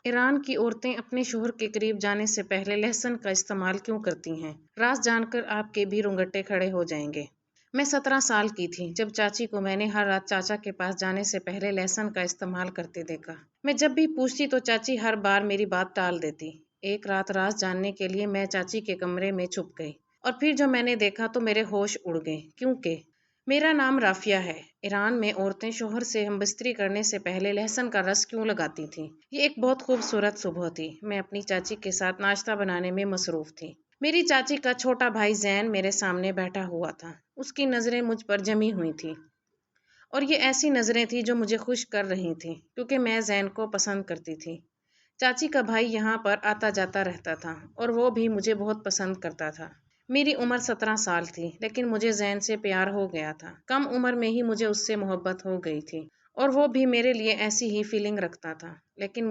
ایران کی عورتیں اپنے شوہر کے قریب جانے سے پہلے لہسن کا استعمال کیوں کرتی ہیں؟ راز جان کر آپ کے بھی رونگٹے کھڑے ہو جائیں گے۔ میں 17 سال کی تھی جب چاچی کو میں نے ہر رات چاچا کے پاس جانے سے پہلے لہسن کا استعمال کرتے دیکھا۔ میں جب بھی پوچھتی تو چاچی ہر بار میری بات ٹال دیتی۔ ایک رات راز جاننے کے لیے میں چاچی کے کمرے میں چھپ گئی، اور پھر جو میں نے دیکھا تو میرے ہوش اڑ گئے، کیونکہ میرا نام رافیہ ہے۔ ایران میں عورتیں شوہر سے ہم بستری کرنے سے پہلے لہسن کا رس کیوں لگاتی تھیں؟ یہ ایک بہت خوبصورت صبح تھی۔ میں اپنی چاچی کے ساتھ ناشتہ بنانے میں مصروف تھی۔ میری چاچی کا چھوٹا بھائی زین میرے سامنے بیٹھا ہوا تھا۔ اس کی نظریں مجھ پر جمی ہوئی تھیں، اور یہ ایسی نظریں تھیں جو مجھے خوش کر رہی تھیں، کیونکہ میں زین کو پسند کرتی تھی۔ چاچی کا بھائی یہاں پر آتا جاتا رہتا تھا، اور وہ بھی مجھے بہت پسند کرتا تھا۔ میری عمر 17 سال تھی، لیکن مجھے زین سے پیار ہو گیا تھا۔ کم عمر میں ہی مجھے اس سے محبت ہو گئی تھی، اور وہ بھی میرے لیے ایسی ہی فیلنگ رکھتا تھا، لیکن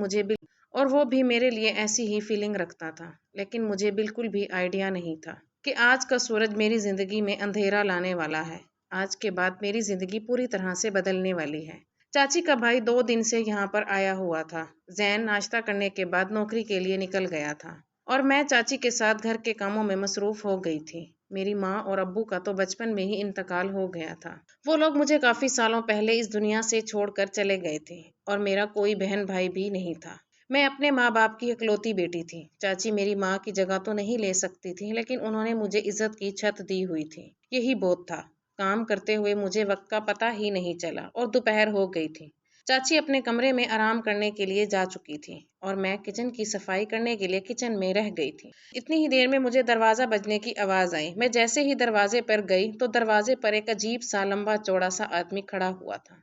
مجھے بالکل بھی آئیڈیا نہیں تھا کہ آج کا سورج میری زندگی میں اندھیرا لانے والا ہے۔ آج کے بعد میری زندگی پوری طرح سے بدلنے والی ہے۔ چاچی کا بھائی 2 دن سے یہاں پر آیا ہوا تھا۔ زین ناشتہ کرنے کے بعد نوکری کے لیے نکل گیا تھا، اور میں چاچی کے ساتھ گھر کے کاموں میں مصروف ہو گئی تھی۔ میری ماں اور ابو کا تو بچپن میں ہی انتقال ہو گیا تھا۔ وہ لوگ مجھے کافی سالوں پہلے اس دنیا سے چھوڑ کر چلے گئے تھے، اور میرا کوئی بہن بھائی بھی نہیں تھا۔ میں اپنے ماں باپ کی اکلوتی بیٹی تھی۔ چاچی میری ماں کی جگہ تو نہیں لے سکتی تھی، لیکن انہوں نے مجھے عزت کی چھت دی ہوئی تھی۔ یہی بہت تھا۔ کام کرتے ہوئے مجھے وقت کا پتہ ہی نہیں چلا، اور دوپہر ہو گئی تھی۔ چاچی اپنے کمرے میں آرام کرنے کے لیے جا چکی تھی، اور میں کچن کی صفائی کرنے کے لیے کچن میں رہ گئی تھی۔ اتنی ہی دیر میں مجھے دروازہ بجنے کی آواز آئی۔ میں جیسے ہی دروازے پر گئی تو دروازے پر ایک عجیب سا لمبا چوڑا سا آدمی کھڑا ہوا تھا،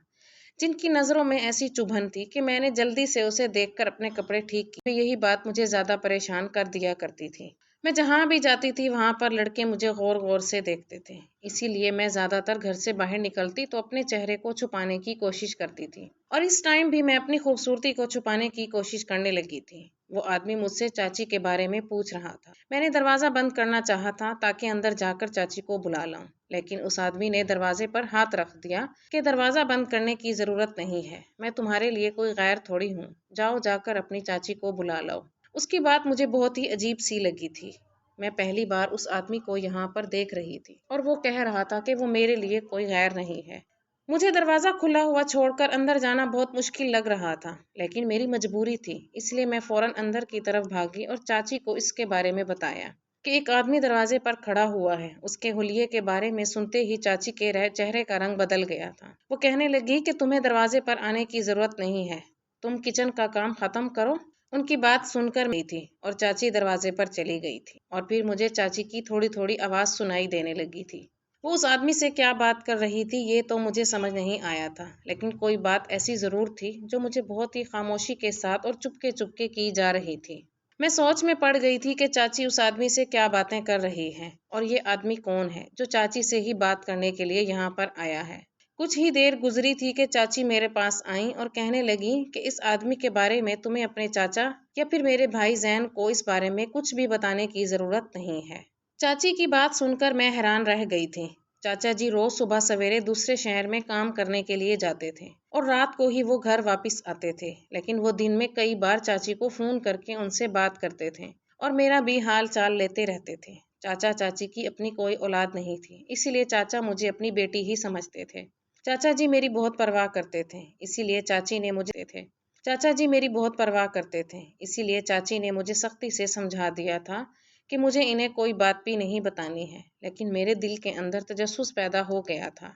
جن کی نظروں میں ایسی چبھن تھی کہ میں نے جلدی سے اسے دیکھ کر اپنے کپڑے ٹھیک کیے۔ یہی بات مجھے زیادہ پریشان کر دیا کرتی تھی۔ میں جہاں بھی جاتی تھی وہاں پر لڑکے مجھے غور غور سے دیکھتے تھے، اسی لیے میں زیادہ تر گھر سے باہر نکلتی تو اپنے چہرے کو چھپانے کی کوشش کرتی تھی، اور اس ٹائم بھی میں اپنی خوبصورتی کو چھپانے کی کوشش کرنے لگی تھی۔ وہ آدمی مجھ سے چاچی کے بارے میں پوچھ رہا تھا۔ میں نے دروازہ بند کرنا چاہا تھا تاکہ اندر جا کر چاچی کو بلا لاؤں، لیکن اس آدمی نے دروازے پر ہاتھ رکھ دیا کہ دروازہ بند کرنے کی ضرورت نہیں ہے، میں تمہارے لیے کوئی غیر تھوڑی ہوں، جاؤ جا کر اپنی چاچی کو بلا لاؤ۔ اس کی بات مجھے بہت ہی عجیب سی لگی تھی۔ میں پہلی بار اس آدمی کو یہاں پر دیکھ رہی تھی، اور وہ کہہ رہا تھا کہ وہ میرے لیے کوئی غیر نہیں ہے۔ مجھے دروازہ کھلا ہوا چھوڑ کر اندر جانا بہت مشکل لگ رہا تھا، لیکن میری مجبوری تھی، اس لیے میں فوراً اندر کی طرف بھاگی اور چاچی کو اس کے بارے میں بتایا کہ ایک آدمی دروازے پر کھڑا ہوا ہے۔ اس کے حلیے کے بارے میں سنتے ہی چاچی کے چہرے کا رنگ بدل گیا تھا۔ وہ کہنے لگی کہ تمہیں دروازے پر آنے کی ضرورت نہیں ہے، تم کچن کا کام ختم کرو۔ ان کی بات سن کر میں تھی، اور چاچی دروازے پر چلی گئی تھی، اور پھر مجھے چاچی کی تھوڑی تھوڑی آواز سنائی دینے لگی تھی۔ وہ اس آدمی سے کیا بات کر رہی تھی یہ تو مجھے سمجھ نہیں آیا تھا، لیکن کوئی بات ایسی ضرور تھی جو مجھے بہت ہی خاموشی کے ساتھ اور چپکے کی جا رہی تھی۔ میں سوچ میں پڑ گئی تھی کہ چاچی اس آدمی سے کیا باتیں کر رہی ہے، اور یہ آدمی کون ہے جو چاچی سے ہی بات کرنے کے لیے یہاں پر آیا ہے۔ کچھ ہی دیر گزری تھی کہ چاچی میرے پاس آئیں اور کہنے لگی کہ اس آدمی کے بارے میں تمہیں اپنے چاچا یا پھر میرے بھائی زین کو اس بارے میں کچھ بھی بتانے کی ضرورت نہیں ہے۔ چاچی کی بات سن کر میں حیران رہ گئی تھی۔ چاچا جی روز صبح سویرے دوسرے شہر میں کام کرنے کے لیے جاتے تھے، اور رات کو ہی وہ گھر واپس آتے تھے، لیکن وہ دن میں کئی بار چاچی کو فون کر کے ان سے بات کرتے تھے، اور میرا بھی حال چال لیتے رہتے تھے۔ چاچا چاچی کی اپنی کوئی اولاد نہیں تھی، اسی لیے چاچا مجھے اپنی بیٹی ہی سمجھتے تھے۔ چاچا جی میری بہت پرواہ کرتے تھے، اسی لیے چاچی نے مجھے سختی سے سمجھا دیا تھا کہ مجھے انہیں کوئی بات بھی نہیں بتانی ہے، لیکن میرے دل کے اندر تجسس پیدا ہو گیا تھا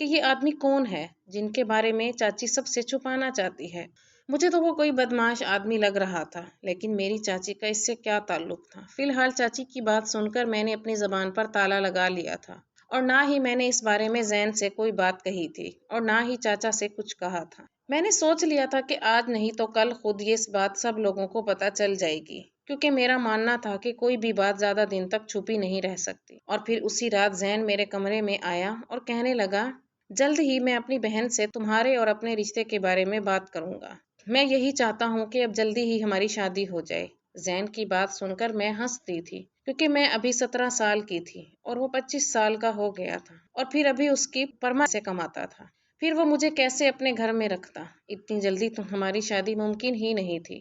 کہ یہ آدمی کون ہے جن کے بارے میں چاچی سب سے چھپانا چاہتی ہے۔ مجھے تو وہ کوئی بدمعاش آدمی لگ رہا تھا، لیکن میری چاچی کا اس سے کیا تعلق تھا؟ فی الحال چاچی کی بات سن کر میں نے اپنی زبان پر تالا لگا لیا تھا، اور نہ ہی میں نے اس بارے میں زین سے کوئی بات کہی تھی، اور نہ ہی چاچا سے کچھ کہا تھا۔ میں نے سوچ لیا تھا کہ آج نہیں تو کل خود یہ اس بات سب لوگوں کو پتہ چل جائے گی، کیونکہ میرا ماننا تھا کہ کوئی بھی بات زیادہ دن تک چھپی نہیں رہ سکتی۔ اور پھر اسی رات زین میرے کمرے میں آیا اور کہنے لگا، جلد ہی میں اپنی بہن سے تمہارے اور اپنے رشتے کے بارے میں بات کروں گا۔ میں یہی چاہتا ہوں کہ اب جلدی ہی ہماری شادی ہو جائے۔ زین کی بات سن کر میں ہنس دی تھی، کیونکہ میں ابھی 17 سال کی تھی اور وہ 25 سال کا ہو گیا تھا، اور پھر ابھی اس کی پرما سے کماتا تھا۔ پھر وہ مجھے کیسے اپنے گھر میں رکھتا؟ اتنی جلدی تو ہماری شادی ممکن ہی نہیں تھی۔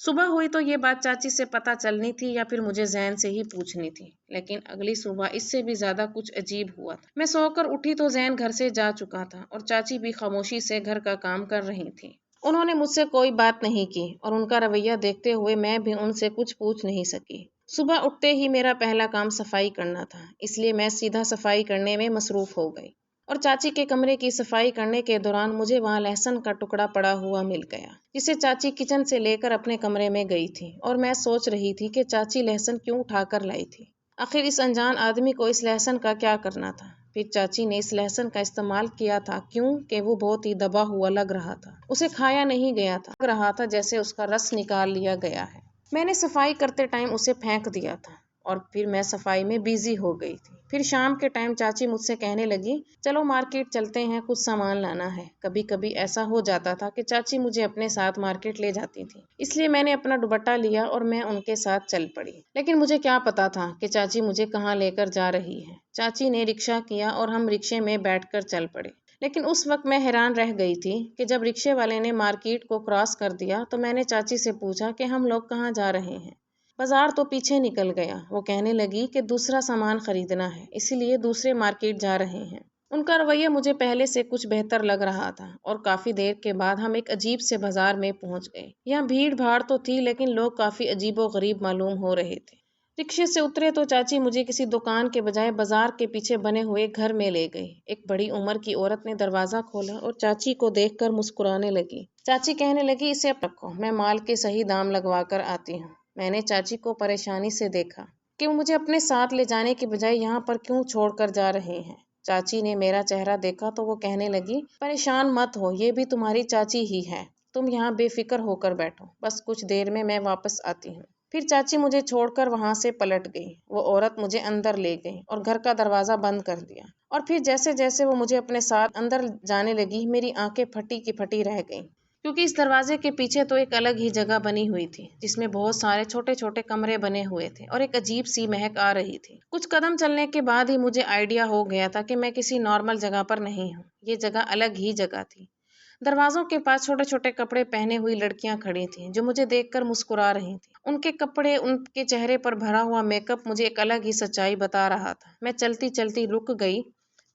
صبح ہوئی تو یہ بات چاچی سے پتہ چلنی تھی یا پھر مجھے زین سے ہی پوچھنی تھی، لیکن اگلی صبح اس سے بھی زیادہ کچھ عجیب ہوا تھا۔ میں سو کر اٹھی تو زین گھر سے جا چکا تھا اور چاچی بھی خاموشی سے گھر کا کام کر رہی تھی۔ انہوں نے مجھ سے کوئی بات نہیں کی اور ان کا رویہ دیکھتے ہوئے میں بھی ان سے کچھ پوچھ نہیں سکی۔ صبح اٹھتے ہی میرا پہلا کام صفائی کرنا تھا، اس لیے میں سیدھا صفائی کرنے میں مصروف ہو گئی اور چاچی کے کمرے کی صفائی کرنے کے دوران مجھے وہاں لہسن کا ٹکڑا پڑا ہوا مل گیا، جسے چاچی کچن سے لے کر اپنے کمرے میں گئی تھی، اور میں سوچ رہی تھی کہ چاچی لہسن کیوں اٹھا کر لائی تھی۔ آخر اس انجان آدمی کو اس لہسن کا کیا کرنا تھا؟ پھر چاچی نے اس لہسن کا استعمال کیا تھا کیوں کہ وہ بہت ہی دبا ہوا لگ رہا تھا، اسے کھایا نہیں گیا تھا، لگ رہا تھا جیسے اس کا رس نکال لیا گیا ہے۔ میں نے صفائی کرتے ٹائم اسے پھینک دیا تھا اور پھر میں صفائی میں بیزی ہو گئی تھی۔ پھر شام کے ٹائم چاچی مجھ سے کہنے لگی، چلو مارکیٹ چلتے ہیں، کچھ سامان لانا ہے۔ کبھی کبھی ایسا ہو جاتا تھا کہ چاچی مجھے اپنے ساتھ مارکیٹ لے جاتی تھی، اس لیے میں نے اپنا دوپٹہ لیا اور میں ان کے ساتھ چل پڑی۔ لیکن مجھے کیا پتا تھا کہ چاچی مجھے کہاں لے کر جا رہی ہے۔ چاچی نے رکشہ کیا اور ہم رکشے میں بیٹھ کر چل پڑے۔ لیکن اس وقت میں حیران رہ گئی تھی کہ جب رکشے والے نے مارکیٹ کو کراس کر دیا تو میں نے چاچی سے پوچھا کہ ہم لوگ کہاں جا رہے ہیں۔ بازار تو پیچھے نکل گیا، وہ کہنے لگی کہ دوسرا سامان خریدنا ہے، اسی لیے دوسرے مارکیٹ جا رہے ہیں۔ ان کا رویہ مجھے پہلے سے کچھ بہتر لگ رہا تھا اور کافی دیر کے بعد ہم ایک عجیب سے بازار میں پہنچ گئے۔ یہاں بھیڑ بھاڑ تو تھی لیکن لوگ کافی عجیب و غریب معلوم ہو رہے تھے۔ رکشے سے اترے تو چاچی مجھے کسی دکان کے بجائے بازار کے پیچھے بنے ہوئے گھر میں لے گئی۔ ایک بڑی عمر کی عورت نے دروازہ کھولا اور چاچی کو دیکھ کر مسکرانے لگی۔ چاچی کہنے لگی، اسے رکھو، میں مال کے صحیح دام لگوا کر آتی ہوں۔ میں نے چاچی کو پریشانی سے دیکھا کہ وہ مجھے اپنے ساتھ لے جانے کی بجائے یہاں پر کیوں چھوڑ کر جا رہے ہیں۔ چاچی نے میرا چہرہ دیکھا تو وہ کہنے لگی، پریشان مت ہو، یہ بھی تمہاری چاچی ہی ہے، تم یہاں بے فکر ہو کر بیٹھو، بس کچھ دیر میں واپس آتی ہوں۔ پھر چاچی مجھے چھوڑ کر وہاں سے پلٹ گئی۔ وہ عورت مجھے اندر لے گئی اور گھر کا دروازہ بند کر دیا، اور پھر جیسے جیسے وہ مجھے اپنے ساتھ اندر جانے لگی میری آنکھیں پھٹی کی پھٹی رہ گئیں، کیونکہ اس دروازے کے پیچھے تو ایک الگ ہی جگہ بنی ہوئی تھی جس میں بہت سارے چھوٹے چھوٹے کمرے بنے ہوئے تھے اور ایک عجیب سی مہک آ رہی تھی۔ کچھ قدم چلنے کے بعد ہی مجھے آئیڈیا ہو گیا تھا کہ میں کسی نارمل جگہ پر نہیں ہوں، یہ جگہ الگ ہی جگہ تھی۔ دروازوں کے پاس چھوٹے چھوٹے کپڑے پہنے ہوئی لڑکیاں کھڑی تھیں جو مجھے دیکھ کر مسکرا رہی تھیں۔ ان کے کپڑے، ان کے چہرے پر بھرا ہوا میک اپ مجھے ایک الگ ہی سچائی بتا رہا تھا۔ میں چلتی چلتی رک گئی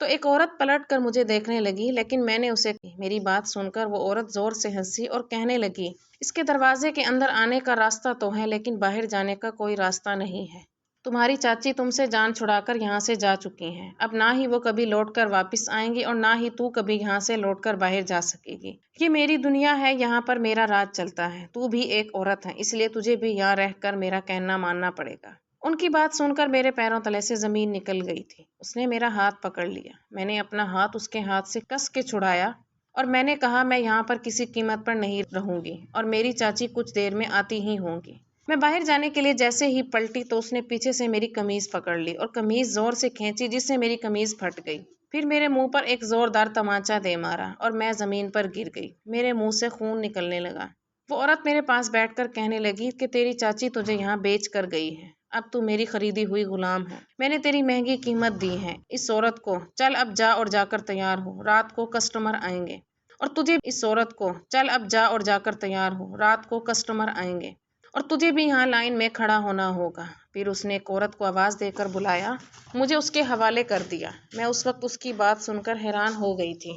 تو ایک عورت پلٹ کر مجھے دیکھنے لگی، لیکن میں نے اسے میری بات سن کر وہ عورت زور سے ہنسی اور کہنے لگی، اس کے دروازے کے اندر آنے کا راستہ تو ہے لیکن باہر جانے کا کوئی راستہ نہیں ہے۔ تمہاری چاچی تم سے جان چھڑا کر یہاں سے جا چکی ہیں، اب نہ ہی وہ کبھی لوٹ کر واپس آئیں گی اور نہ ہی تو کبھی یہاں سے لوٹ کر باہر جا سکے گی۔ یہ میری دنیا ہے، یہاں پر میرا راج چلتا ہے، تو بھی ایک عورت ہے، اس لیے تجھے بھی یہاں رہ کر میرا کہنا ماننا پڑے گا۔ ان کی بات سن کر میرے پیروں تلے سے زمین نکل گئی تھی۔ اس نے میرا ہاتھ پکڑ لیا، میں نے اپنا ہاتھ اس کے ہاتھ سے کس کے چھڑایا اور میں نے کہا، میں یہاں پر کسی قیمت پر نہیں رہوں گی اور میری چاچی کچھ دیر میں آتی ہی ہوں گی۔ میں باہر جانے کے لیے جیسے ہی پلٹی تو اس نے پیچھے سے میری قمیض پکڑ لی اور قمیض زور سے کھینچی جس سے میری قمیض پھٹ گئی۔ پھر میرے منہ پر ایک زوردار تمانچہ دے مارا اور میں زمین پر گر گئی، میرے منہ سے خون نکلنے لگا۔ وہ عورت میرے پاس بیٹھ کر کہنے لگی کہ تیری چاچی تجھے یہاں بیچ کر گئی ہے، اب تو میری خریدی ہوئی غلام ہے، میں نے تیری مہنگی قیمت دی ہے اس عورت کو، چل اب جا اور جا کر تیار ہو، رات کو کسٹمر آئیں گے۔ اور تجھے اس عورت کو، چل اب جا اور جا کر تیار ہو، رات کو کسٹمر آئیں گے اور تجھے بھی یہاں لائن میں کھڑا ہونا ہوگا۔ پھر اس نے ایک عورت کو آواز دے کر بلایا، مجھے اس کے حوالے کر دیا۔ میں اس وقت اس کی بات سن کر حیران ہو گئی تھی۔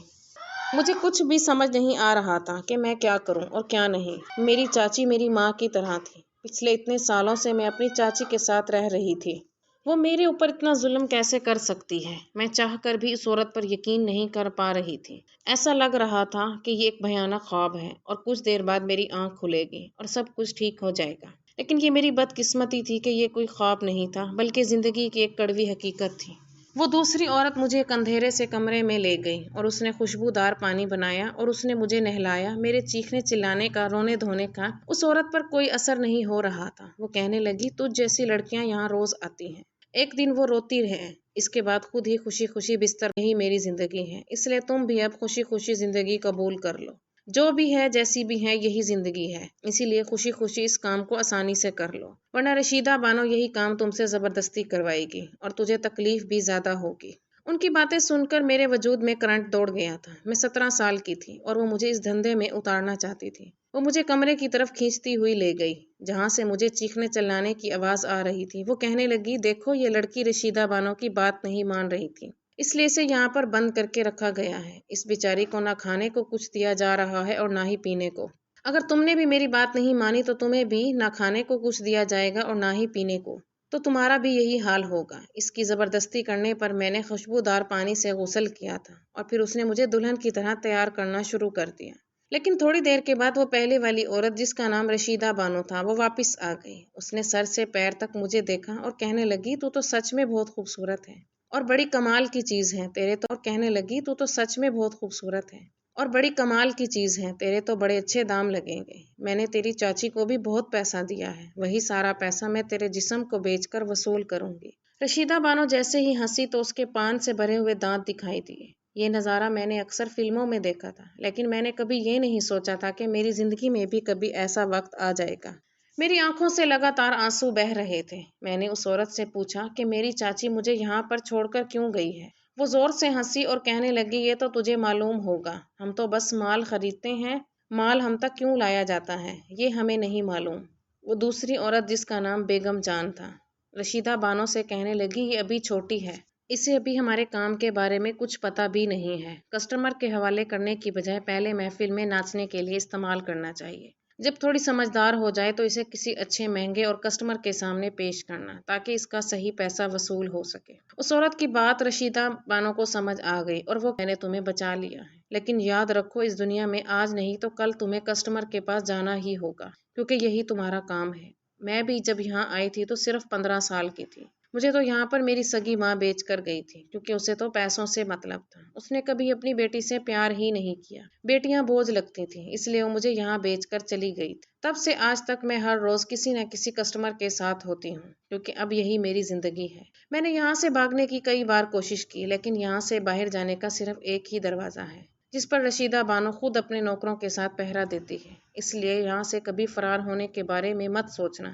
مجھے کچھ بھی سمجھ نہیں آ رہا تھا کہ میں کیا کروں اور کیا نہیں۔ میری چاچی میری ماں کی طرح تھی، پچھلے اتنے سالوں سے میں اپنی چاچی کے ساتھ رہ رہی تھی، وہ میرے اوپر اتنا ظلم کیسے کر سکتی ہے؟ میں چاہ کر بھی اس عورت پر یقین نہیں کر پا رہی تھی۔ ایسا لگ رہا تھا کہ یہ ایک بھیانک خواب ہے اور کچھ دیر بعد میری آنکھ کھلے گی اور سب کچھ ٹھیک ہو جائے گا۔ لیکن یہ میری بدقسمتی تھی کہ یہ کوئی خواب نہیں تھا بلکہ زندگی کی ایک کڑوی حقیقت تھی۔ وہ دوسری عورت مجھے ایک اندھیرے سے کمرے میں لے گئی اور اس نے خوشبودار پانی بنایا اور اس نے مجھے نہلایا۔ میرے چیخنے چلانے کا، رونے دھونے کا اس عورت پر کوئی اثر نہیں ہو رہا تھا۔ وہ کہنے لگی، تجھ جیسی لڑکیاں یہاں روز آتی ہیں، ایک دن وہ روتی رہے، اس کے بعد خود ہی خوشی خوشی بستر میں ہی میری زندگی ہے، اس لیے تم بھی اب خوشی خوشی زندگی قبول کر لو، جو بھی ہے جیسی بھی ہے یہی زندگی ہے، اسی لیے خوشی خوشی اس کام کو آسانی سے کر لو، ورنہ رشیدہ بانو یہی کام تم سے زبردستی کروائے گی اور تجھے تکلیف بھی زیادہ ہوگی۔ ان کی باتیں سن کر میرے وجود میں کرنٹ دوڑ گیا تھا۔ میں 17 سال کی تھی اور وہ مجھے اس دھندے میں اتارنا چاہتی تھی۔ وہ مجھے کمرے کی طرف کھینچتی ہوئی لے گئی جہاں سے مجھے چیخنے چلانے کی آواز آ رہی تھی۔ وہ کہنے لگی، دیکھو یہ لڑکی رشیدہ بانو کی بات نہیں مان رہی تھی، اس لیے اسے یہاں پر بند کر کے رکھا گیا ہے۔ اس بیچاری کو نہ کھانے کو کچھ دیا جا رہا ہے اور نہ ہی پینے کو۔ اگر تم نے بھی میری بات نہیں مانی تو تمہیں بھی نہ کھانے کو کچھ دیا جائے گا اور نہ ہی پینے کو، تو تمہارا بھی یہی حال ہوگا۔ اس کی زبردستی کرنے پر میں نے خوشبودار پانی سے غسل کیا تھا اور پھر اس نے مجھے دلہن کی طرح تیار کرنا شروع کر دیا۔ لیکن تھوڑی دیر کے بعد وہ پہلے والی عورت جس کا نام رشیدہ بانو تھا وہ واپس آ گئی۔ اس نے سر سے پیر تک مجھے دیکھا اور کہنے لگی، تو سچ میں بہت خوبصورت ہے اور بڑی کمال کی چیز ہے تیرے تو، اور کہنے لگی تو سچ میں بہت خوبصورت ہے اور بڑی کمال کی چیز ہے، تیرے تو بڑے اچھے دام لگیں گے۔ میں نے تیری چاچی کو بھی بہت پیسہ دیا ہے، وہی سارا پیسہ میں تیرے جسم کو بیچ کر وصول کروں گی۔ رشیدہ بانو جیسے ہی ہنسی تو اس کے پان سے بھرے ہوئے دانت دکھائی دیے۔ یہ نظارہ میں نے اکثر فلموں میں دیکھا تھا، لیکن میں نے کبھی یہ نہیں سوچا تھا کہ میری زندگی میں بھی کبھی ایسا وقت آ جائے گا۔ میری آنکھوں سے لگاتار آنسو بہہ رہے تھے۔ میں نے اس عورت سے پوچھا کہ میری چاچی مجھے یہاں پر چھوڑ کر کیوں گئی ہے؟ وہ زور سے ہنسی اور کہنے لگی، یہ تو تجھے معلوم ہوگا، ہم تو بس مال خریدتے ہیں، مال ہم تک کیوں لایا جاتا ہے یہ ہمیں نہیں معلوم۔ وہ دوسری عورت جس کا نام بیگم جان تھا رشیدہ بانو سے کہنے لگی، یہ ابھی چھوٹی ہے، اسے ابھی ہمارے کام کے بارے میں کچھ پتہ بھی نہیں ہے۔ کسٹمر کے حوالے کرنے کی بجائے پہلے محفل میں ناچنے کے لیے استعمال کرنا چاہیے۔ جب تھوڑی سمجھدار ہو جائے تو اسے کسی اچھے مہنگے اور کسٹمر کے سامنے پیش کرنا تاکہ اس کا صحیح پیسہ وصول ہو سکے۔ اس عورت کی بات رشیدہ بانو کو سمجھ آ گئی اور وہ، میں نے تمہیں بچا لیا ہے، لیکن یاد رکھو اس دنیا میں آج نہیں تو کل تمہیں کسٹمر کے پاس جانا ہی ہوگا کیونکہ یہی تمہارا کام ہے۔ میں بھی جب یہاں آئی تھی تو صرف 15 سال کی تھی۔ مجھے تو یہاں پر میری سگی ماں بیچ کر گئی تھی کیونکہ اسے تو پیسوں سے مطلب تھا۔ اس نے کبھی اپنی بیٹی سے پیار ہی نہیں کیا، بیٹیاں بوجھ لگتی تھیں، اس لیے وہ مجھے یہاں بیچ کر چلی گئی تھی۔ تب سے آج تک میں ہر روز کسی نہ کسی کسٹمر کے ساتھ ہوتی ہوں کیونکہ اب یہی میری زندگی ہے۔ میں نے یہاں سے بھاگنے کی کئی بار کوشش کی لیکن یہاں سے باہر جانے کا صرف ایک ہی دروازہ ہے جس پر رشیدہ بانو خود اپنے نوکروں کے ساتھ پہرا دیتی ہے، اس لیے یہاں سے کبھی فرار ہونے کے بارے میں مت سوچنا،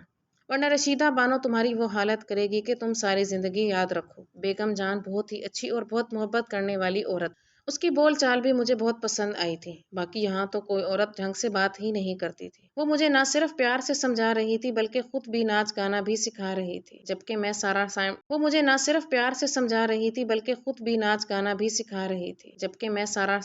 ورنہ رشیدہ بانو تمہاری وہ حالت کرے گی کہ تم ساری زندگی یاد رکھو۔ بیگم جان بہت ہی اچھی اور بہت محبت کرنے والی عورت، اس کی بول چال بھی مجھے بہت پسند آئی تھی۔ باقی یہاں تو کوئی عورت ڈھنگ سے بات ہی نہیں کرتی تھی۔ وہ مجھے نہ صرف پیار سے سمجھا رہی تھی بلکہ خود بھی ناچ گانا بھی سکھا رہی تھی، جبکہ میں سارا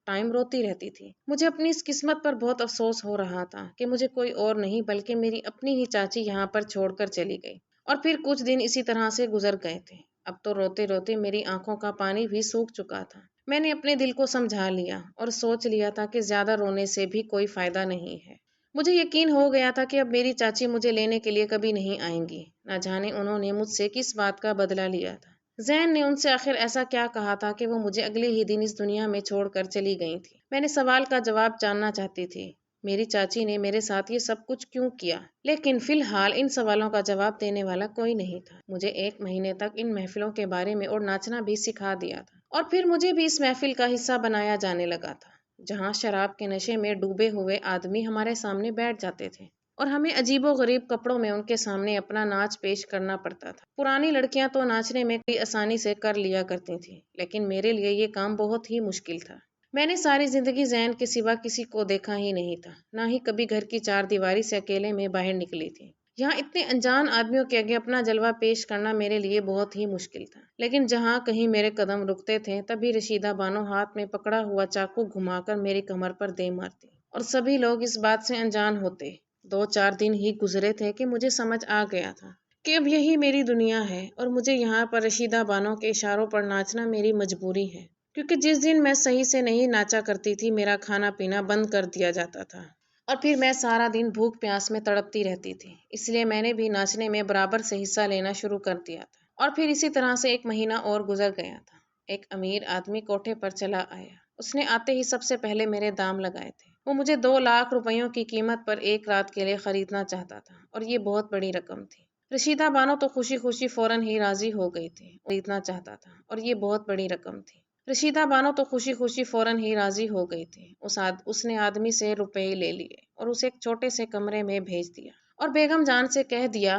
ٹائم روتی رہتی تھی۔ مجھے اپنی اس قسمت پر بہت افسوس ہو رہا تھا کہ مجھے کوئی اور نہیں بلکہ میری اپنی ہی چاچی یہاں پر چھوڑ کر چلی گئی، اور پھر کچھ دن اسی طرح سے گزر گئے تھے۔ اب تو روتے روتے میری آنکھوں کا پانی بھی سوکھ چکا تھا۔ میں نے اپنے دل کو سمجھا لیا اور سوچ لیا تھا کہ زیادہ رونے سے بھی کوئی فائدہ نہیں ہے۔ مجھے یقین ہو گیا تھا کہ اب میری چاچی مجھے لینے کے لیے کبھی نہیں آئیں گی۔ نہ جانے انہوں نے مجھ سے کس بات کا بدلہ لیا تھا۔ زین نے ان سے آخر ایسا کیا کہا تھا کہ وہ مجھے اگلے ہی دن اس دنیا میں چھوڑ کر چلی گئی تھی؟ میں نے سوال کا جواب جاننا چاہتی تھی، میری چاچی نے میرے ساتھ یہ سب کچھ کیوں کیا؟ لیکن فی الحال ان سوالوں کا جواب دینے والا کوئی نہیں تھا۔ مجھے 1 مہینے تک ان محفلوں کے بارے میں اور ناچنا بھی سکھا دیا تھا، اور پھر مجھے بھی اس محفل کا حصہ بنایا جانے لگا تھا جہاں شراب کے نشے میں ڈوبے ہوئے آدمی ہمارے سامنے بیٹھ جاتے تھے اور ہمیں عجیب و غریب کپڑوں میں ان کے سامنے اپنا ناچ پیش کرنا پڑتا تھا۔ پرانی لڑکیاں تو ناچنے میں بڑی آسانی سے کر لیا کرتی تھیں، لیکن میرے لیے یہ کام بہت ہی مشکل تھا۔ میں نے ساری زندگی زین کے سوا کسی کو دیکھا ہی نہیں تھا، نہ ہی کبھی گھر کی 4 دیواری سے اکیلے میں باہر نکلی تھی۔ یہاں اتنے انجان آدمیوں کے آگے اپنا جلوہ پیش کرنا میرے لیے بہت ہی مشکل تھا، لیکن جہاں کہیں میرے قدم رکتے تھے تبھی رشیدہ بانو ہاتھ میں پکڑا ہوا چاقو گھما کر میری کمر پر دے مارتی، اور سبھی لوگ اس بات سے انجان ہوتے۔ 2-4 دن ہی گزرے تھے کہ مجھے سمجھ آ گیا تھا کہ اب یہی میری دنیا ہے اور مجھے یہاں پر رشیدہ بانو کے اشاروں پر ناچنا میری مجبوری ہے، کیونکہ جس دن میں صحیح سے نہیں ناچا کرتی تھی میرا کھانا پینا بند کر دیا جاتا تھا اور پھر میں سارا دن بھوک پیاس میں تڑپتی رہتی تھی۔ اس لیے میں نے بھی ناچنے میں برابر سے حصہ لینا شروع کر دیا تھا، اور پھر اسی طرح سے 1 مہینہ اور گزر گیا تھا۔ ایک امیر آدمی کوٹھے پر چلا آیا۔ اس نے آتے ہی سب سے پہلے میرے دام لگائے تھے۔ وہ مجھے 2 لاکھ روپیوں کی قیمت پر 1 رات کے لیے خریدنا چاہتا تھا، اور یہ بہت بڑی رقم تھی۔ رشیدہ بانو تو خوشی خوشی فوراً ہی راضی ہو گئی تھی، خریدنا چاہتا تھا، اور یہ بہت بڑی رقم تھی۔ رشیدہ بانو تو خوشی خوشی فوراً ہی راضی ہو گئی تھی۔ اس نے آدمی سے روپے لے لیے اور اسے ایک چھوٹے سے کمرے میں بھیج دیا اور بیگم جان سے کہہ دیا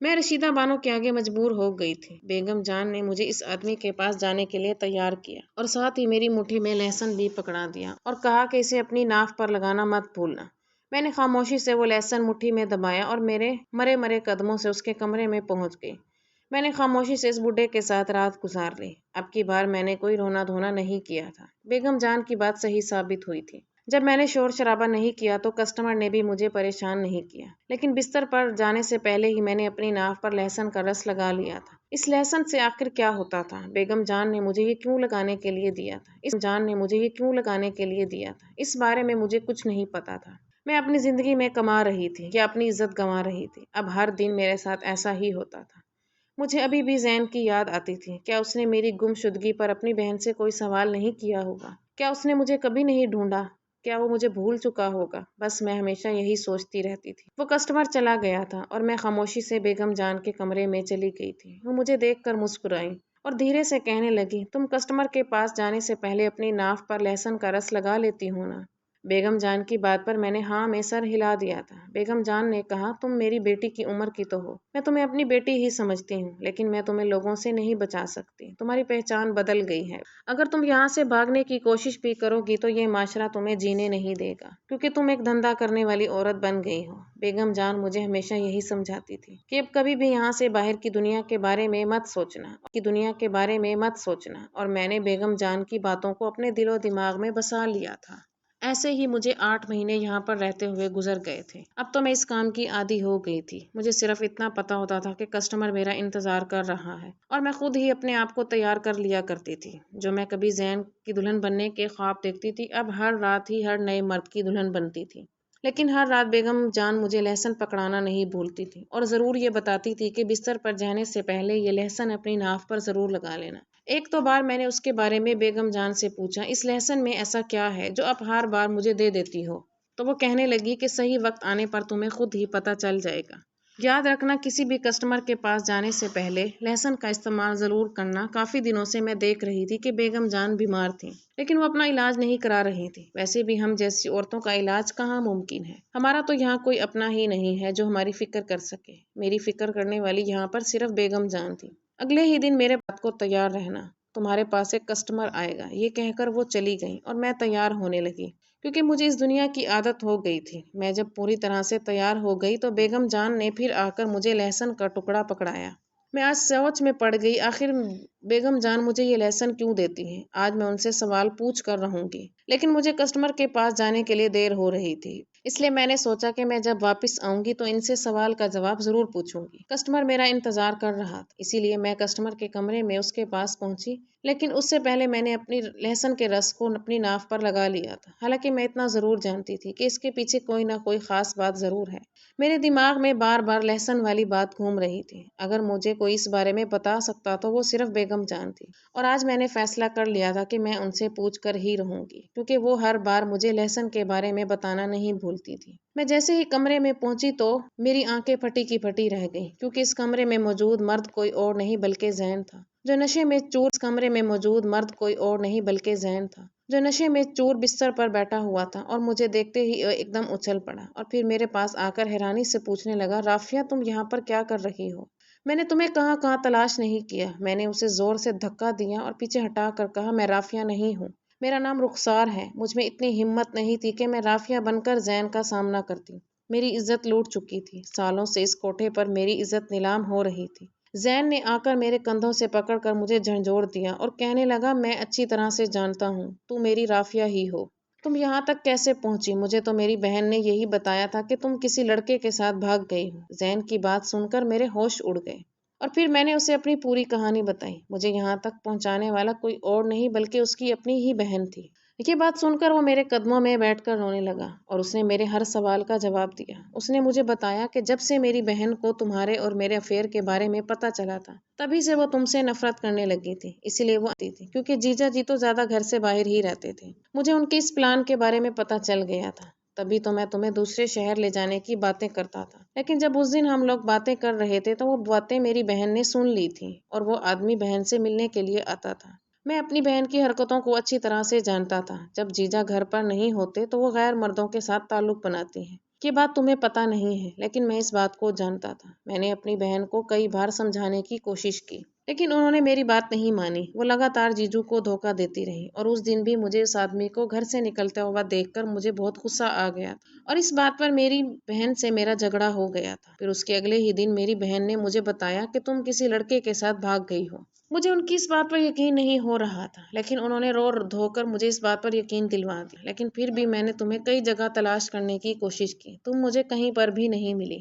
میں رشیدہ بانو کے آگے مجبور ہو گئی تھی۔ بیگم جان نے مجھے اس آدمی کے پاس جانے کے لیے تیار کیا اور ساتھ ہی میری مٹھی میں لہسن بھی پکڑا دیا اور کہا کہ اسے اپنی ناف پر لگانا مت بھولنا۔ میں نے خاموشی سے وہ لہسن مٹھی میں دبایا اور میرے مرے مرے قدموں سے اس کے کمرے میں پہنچ گئی۔ میں نے خاموشی سے اس بڈھے کے ساتھ رات گزار لی۔ اب کی بار میں نے کوئی رونا دھونا نہیں کیا تھا۔ بیگم جان کی بات صحیح ثابت ہوئی تھی۔ جب میں نے شور شرابہ نہیں کیا تو کسٹمر نے بھی مجھے پریشان نہیں کیا، لیکن بستر پر جانے سے پہلے ہی میں نے اپنی ناف پر لہسن کا رس لگا لیا تھا۔ اس لہسن سے آخر کیا ہوتا تھا؟ بیگم جان نے مجھے یہ کیوں لگانے کے لیے دیا تھا؟ اس بارے میں مجھے کچھ نہیں پتا تھا۔ میں اپنی زندگی میں کما رہی تھی یا اپنی عزت گنوا رہی تھی۔ اب ہر دن میرے ساتھ ایسا ہی ہوتا تھا۔ مجھے ابھی بھی زین کی یاد آتی تھی۔ کیا اس نے میری گم شدگی پر اپنی بہن سے کوئی سوال نہیں کیا ہوگا؟ کیا اس نے مجھے کبھی نہیں ڈھونڈا؟ کیا وہ مجھے بھول چکا ہوگا؟ بس میں ہمیشہ یہی سوچتی رہتی تھی۔ وہ کسٹمر چلا گیا تھا اور میں خاموشی سے بیگم جان کے کمرے میں چلی گئی تھی۔ وہ مجھے دیکھ کر مسکرائیں اور دھیرے سے کہنے لگی، تم کسٹمر کے پاس جانے سے پہلے اپنی ناف پر لہسن کا رس لگا لیتی ہو نا؟ بیگم جان کی بات پر میں نے ہاں میں سر ہلا دیا تھا۔ بیگم جان نے کہا، تم میری بیٹی کی عمر کی تو ہو، میں تمہیں اپنی بیٹی ہی سمجھتی ہوں، لیکن میں تمہیں لوگوں سے نہیں بچا سکتی۔ تمہاری پہچان بدل گئی ہے۔ اگر تم یہاں سے بھاگنے کی کوشش بھی کرو گی تو یہ معاشرہ تمہیں جینے نہیں دے گا، کیونکہ تم ایک دھندا کرنے والی عورت بن گئی ہو۔ بیگم جان مجھے ہمیشہ یہی سمجھاتی تھی کہ اب کبھی بھی یہاں سے باہر کی دنیا کے بارے میں مت سوچنا، اور میں نے بیگم جان کی باتوں کو اپنے دل و دماغ میں بسا لیا تھا۔ ایسے ہی مجھے 8 مہینے یہاں پر رہتے ہوئے گزر گئے تھے۔ اب تو میں اس کام کی عادی ہو گئی تھی۔ مجھے صرف اتنا پتا ہوتا تھا کہ کسٹمر میرا انتظار کر رہا ہے، اور میں خود ہی اپنے آپ کو تیار کر لیا کرتی تھی۔ جو میں کبھی زین کی دلہن بننے کے خواب دیکھتی تھی، اب ہر رات ہی ہر نئے مرد کی دلہن بنتی تھی۔ لیکن ہر رات بیگم جان مجھے لہسن پکڑانا نہیں بھولتی تھی، اور ضرور یہ بتاتی تھی کہ بستر پر جانے سے پہلے یہ لہسن اپنی ناف پر ضرور لگا لینا۔ ایک تو بار میں نے اس کے بارے میں بیگم جان سے پوچھا، اس لہسن میں ایسا کیا ہے جو اب ہر بار مجھے دے دیتی ہو؟ تو وہ کہنے لگی کہ صحیح وقت آنے پر تمہیں خود ہی پتہ چل جائے گا۔ یاد رکھنا، کسی بھی کسٹمر کے پاس جانے سے پہلے لہسن کا استعمال ضرور کرنا۔ کافی دنوں سے میں دیکھ رہی تھی کہ بیگم جان بیمار تھیں، لیکن وہ اپنا علاج نہیں کرا رہی تھی۔ ویسے بھی ہم جیسی عورتوں کا علاج کہاں ممکن ہے؟ ہمارا تو یہاں کوئی اپنا ہی نہیں ہے جو ہماری فکر کر سکے۔ میری فکر کرنے والی یہاں پر صرف بیگم جان تھی۔ اگلے ہی دن میرے بات کو تیار رہنا، تمہارے پاس ایک کسٹمر آئے گا، یہ کہہ کر وہ چلی گئی، اور میں تیار ہونے لگی، کیونکہ مجھے اس دنیا کی عادت ہو گئی تھی۔ میں جب پوری طرح سے تیار ہو گئی تو بیگم جان نے پھر آ کر مجھے لہسن کا ٹکڑا پکڑایا۔ میں آج سوچ میں پڑ گئی، آخر بیگم جان مجھے یہ لہسن کیوں دیتی ہیں؟ آج میں ان سے سوال پوچھ کر رہوں گی، لیکن مجھے کسٹمر کے پاس جانے کے لیے دیر ہو رہی تھی، اس لیے میں نے سوچا کہ میں جب واپس آؤں گی تو ان سے سوال کا جواب ضرور پوچھوں گی۔ کسٹمر میرا انتظار کر رہا تھا، اسی لیے میں کسٹمر کے کمرے میں اس کے پاس پہنچی، لیکن اس سے پہلے میں نے اپنی لہسن کے رس کو اپنی ناف پر لگا لیا تھا۔ حالانکہ میں اتنا ضرور جانتی تھی کہ اس کے پیچھے کوئی نہ کوئی خاص بات ضرور ہے۔ میرے دماغ میں بار بار لہسن والی بات گھوم رہی تھی۔ اگر مجھے کوئی اس بارے میں بتا سکتا تو وہ صرف بیگم جان تھی، اور آج میں نے فیصلہ کر لیا تھا کہ میں ان سے پوچھ کر ہی رہوں گی، کیونکہ وہ ہر بار مجھے لہسن کے بارے میں بتانا نہیں بھولتی تھی۔ میں جیسے ہی کمرے میں پہنچی تو میری آنکھیں پھٹی کی پھٹی رہ گئیں، کیونکہ اس کمرے میں موجود مرد کوئی اور نہیں بلکہ زین تھا، جو نشے میں چور بستر پر بیٹھا ہوا تھا، اور مجھے دیکھتے ہی ایک دم اچھل پڑا، اور پھر میرے پاس آ کر حیرانی سے پوچھنے لگا، رافیہ تم یہاں پر کیا کر رہی ہو؟ میں نے تمہیں کہاں کہاں تلاش نہیں کیا۔ میں نے اسے زور سے دھکا دیا اور پیچھے ہٹا کر کہا، میں رافیہ نہیں ہوں، میرا نام رخسار ہے۔ مجھ میں اتنی ہمت نہیں تھی کہ میں رافیہ بن کر زین کا سامنا کرتی۔ میری عزت لوٹ چکی تھی، سالوں سے اس کوٹھے پر میری عزت نیلام ہو رہی تھی۔ زین نے آ کر میرے کندھوں سے پکڑ کر مجھے جھنجھوڑ دیا اور کہنے لگا، میں اچھی طرح سے جانتا ہوں تو میری رافیہ ہی ہو۔ تم یہاں تک کیسے پہنچی؟ مجھے تو میری بہن نے یہی بتایا تھا کہ تم کسی لڑکے کے ساتھ بھاگ گئی ہو۔ زین کی بات سن کر میرے ہوش اڑ گئے، اور پھر میں نے اسے اپنی پوری کہانی بتائی۔ مجھے یہاں تک پہنچانے والا کوئی اور نہیں بلکہ اس کی اپنی ہی بہن تھی۔ یہ بات سن کر وہ میرے قدموں میں بیٹھ کر رونے لگا، اور اس نے میرے ہر سوال کا جواب دیا۔ اس نے مجھے بتایا کہ جب سے میری بہن کو تمہارے اور میرے افیئر کے بارے میں پتہ چلا تھا، تبھی سے وہ تم سے نفرت کرنے لگی تھی۔ اسی لیے وہ آتی تھی، کیونکہ جیجا جی تو زیادہ گھر سے باہر ہی رہتے تھے۔ مجھے ان کے اس پلان کے بارے میں پتہ چل گیا تھا، تبھی تو میں تمہیں دوسرے شہر لے جانے کی باتیں کرتا تھا۔ لیکن جب اس دن ہم لوگ باتیں کر رہے تھے تو وہ باتیں میری بہن نے سن لی تھیں، اور وہ آدمی بہن سے ملنے کے لیے آتا تھا۔ میں اپنی بہن کی حرکتوں کو اچھی طرح سے جانتا تھا۔ جب جیجا گھر پر نہیں ہوتے تو وہ غیر مردوں کے ساتھ تعلق بناتی ہیں۔ یہ بات تمہیں پتہ نہیں ہے، لیکن میں اس بات کو جانتا تھا۔ میں نے اپنی بہن کو کئی بار سمجھانے کی کوشش کی، لیکن انہوں نے میری بات نہیں مانی۔ وہ لگاتار جیجو کو دھوکہ دیتی رہی، اور اس دن بھی مجھے اس آدمی کو گھر سے نکلتا ہوا دیکھ کر مجھے بہت غصہ آ گیا تھا، اور اس بات پر میری بہن سے میرا جھگڑا ہو گیا تھا۔ پھر اس کے اگلے ہی دن میری بہن نے مجھے بتایا کہ تم کسی لڑکے کے ساتھ بھاگ گئی ہو۔ مجھے ان کی اس بات پر یقین نہیں ہو رہا تھا، لیکن انہوں نے رو دھو کر مجھے اس بات پر یقین دلوا دیا۔ لیکن پھر بھی میں نے تمہیں کئی جگہ تلاش کرنے کی کوشش کی، تم مجھے کہیں پر بھی نہیں ملی۔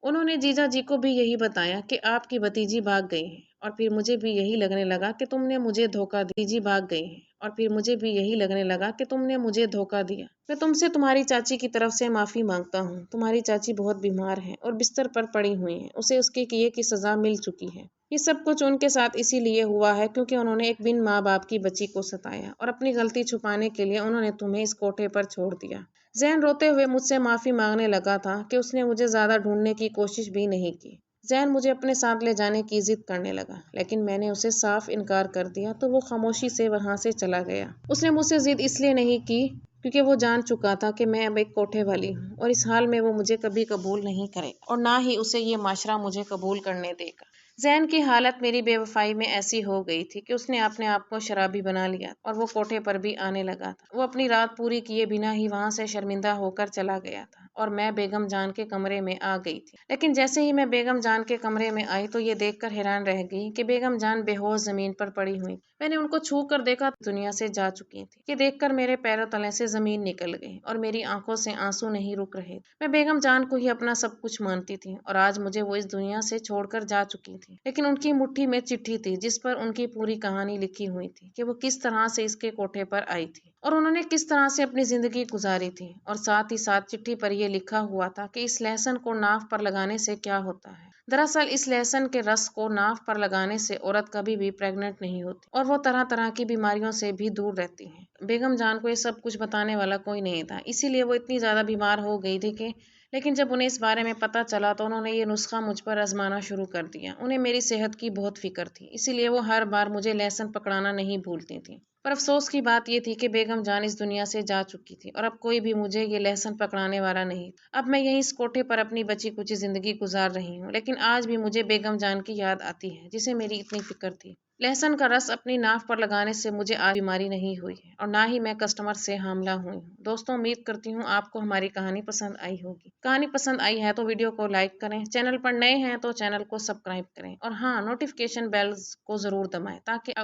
انہوں نے جیجا جی کو بھی یہی بتایا کہ آپ کی بھتیجی بھاگ گئی ہے، اور پھر مجھے بھی یہی لگنے لگا کہ تم نے مجھے دھوکہ دیا۔ بھتیجی بھاگ گئی ہے، اور پھر مجھے بھی یہی لگنے لگا کہ تم نے مجھے دھوکہ دیا۔ میں تم سے تمہاری چاچی کی طرف سے معافی مانگتا ہوں۔ تمہاری چاچی بہت بیمار ہے اور بستر پر پڑی ہوئی ہیں، اسے اس کے کیے کی سزا مل چکی ہے۔ یہ سب کچھ ان کے ساتھ اسی لیے ہوا ہے کیونکہ انہوں نے ایک بن ماں باپ کی بچی کو ستایا، اور اپنی غلطی چھپانے کے لیے انہوں نے تمہیں اس کوٹھے پر چھوڑ دیا۔ زین روتے ہوئے مجھ سے معافی مانگنے لگا تھا کہ اس نے مجھے زیادہ ڈھونڈنے کی کوشش بھی نہیں کی۔ زین مجھے اپنے ساتھ لے جانے کی ضد کرنے لگا، لیکن میں نے اسے صاف انکار کر دیا تو وہ خاموشی سے وہاں سے چلا گیا۔ اس نے مجھ سے ضد اس لیے نہیں کی کیونکہ وہ جان چکا تھا کہ میں اب ایک کوٹھے والی ہوں، اور اس حال میں وہ مجھے کبھی قبول نہیں کرے گا، اور نہ ہی اسے یہ معاشرہ مجھے قبول کرنے دے گا۔ زین کی حالت میری بے وفائی میں ایسی ہو گئی تھی کہ اس نے اپنے آپ کو شرابی بنا لیا، اور وہ کوٹھے پر بھی آنے لگا تھا۔ وہ اپنی رات پوری کیے بنا ہی وہاں سے شرمندہ ہو کر چلا گیا تھا، اور میں بیگم جان کے کمرے میں آ گئی تھی۔ لیکن جیسے ہی میں بیگم جان کے کمرے میں آئی تو یہ دیکھ کر حیران رہ گئی کہ بیگم جان بے ہوش زمین پر پڑی ہوئی۔ میں نے ان کو چھو کر دیکھا، دنیا سے جا چکی تھی۔ یہ دیکھ کر میرے پیروں تلے سے زمین نکل گئی، اور میری آنکھوں سے آنسو نہیں رک رہے۔ میں بیگم جان کو ہی اپنا سب کچھ مانتی تھی، اور آج مجھے وہ اس دنیا سے چھوڑ کر جا چکی تھی۔ لیکن ان کی مٹھی میں چٹھی تھی جس پر ان کی پوری کہانی لکھی ہوئی تھی کہ وہ کس طرح سے اس کے کوٹھے پر آئی تھی، اور انہوں نے کس طرح سے اپنی زندگی گزاری تھی، اور ساتھ ہی ساتھ چٹھی پر یہ لکھا ہوا تھا کہ اس لہسن کو ناف پر لگانے سے کیا ہوتا ہے۔ دراصل اس لہسن کے رس کو ناف پر لگانے سے عورت کبھی بھی پریگننٹ نہیں ہوتی، اور وہ طرح طرح کی بیماریوں سے بھی دور رہتی ہے۔ بیگم جان کو یہ سب کچھ بتانے والا کوئی نہیں تھا، اسی لیے وہ اتنی زیادہ بیمار ہو گئی تھی کہ لیکن جب انہیں اس بارے میں پتہ چلا تو انہوں نے یہ نسخہ مجھ پر آزمانا شروع کر دیا۔ انہیں میری صحت کی بہت فکر تھی، اسی لیے وہ ہر بار مجھے لہسن پکڑانا نہیں بھولتی تھیں۔ پر افسوس کی بات یہ تھی کہ بیگم جان اس دنیا سے جا چکی تھی، اور اب کوئی بھی مجھے یہ لہسن پکڑانے والا نہیں۔ اب میں یہیں اس کوٹھے پر اپنی بچی کچی زندگی گزار رہی ہوں، لیکن آج بھی مجھے بیگم جان کی یاد آتی ہے جسے میری اتنی فکر تھی۔ لہسن کا رس اپنی ناف پر لگانے سے مجھے آج بیماری نہیں ہوئی ہے، اور نہ ہی میں کسٹمر سے حاملہ ہوئی ہوں۔ دوستوں، امید کرتی ہوں آپ کو ہماری کہانی پسند آئی ہوگی۔ کہانی پسند آئی ہے تو ویڈیو کو لائک کریں، چینل پر نئے ہیں تو چینل کو سبسکرائب کریں، اور ہاں، نوٹیفیکیشن بیلز کو ضرور دبائیں تاکہ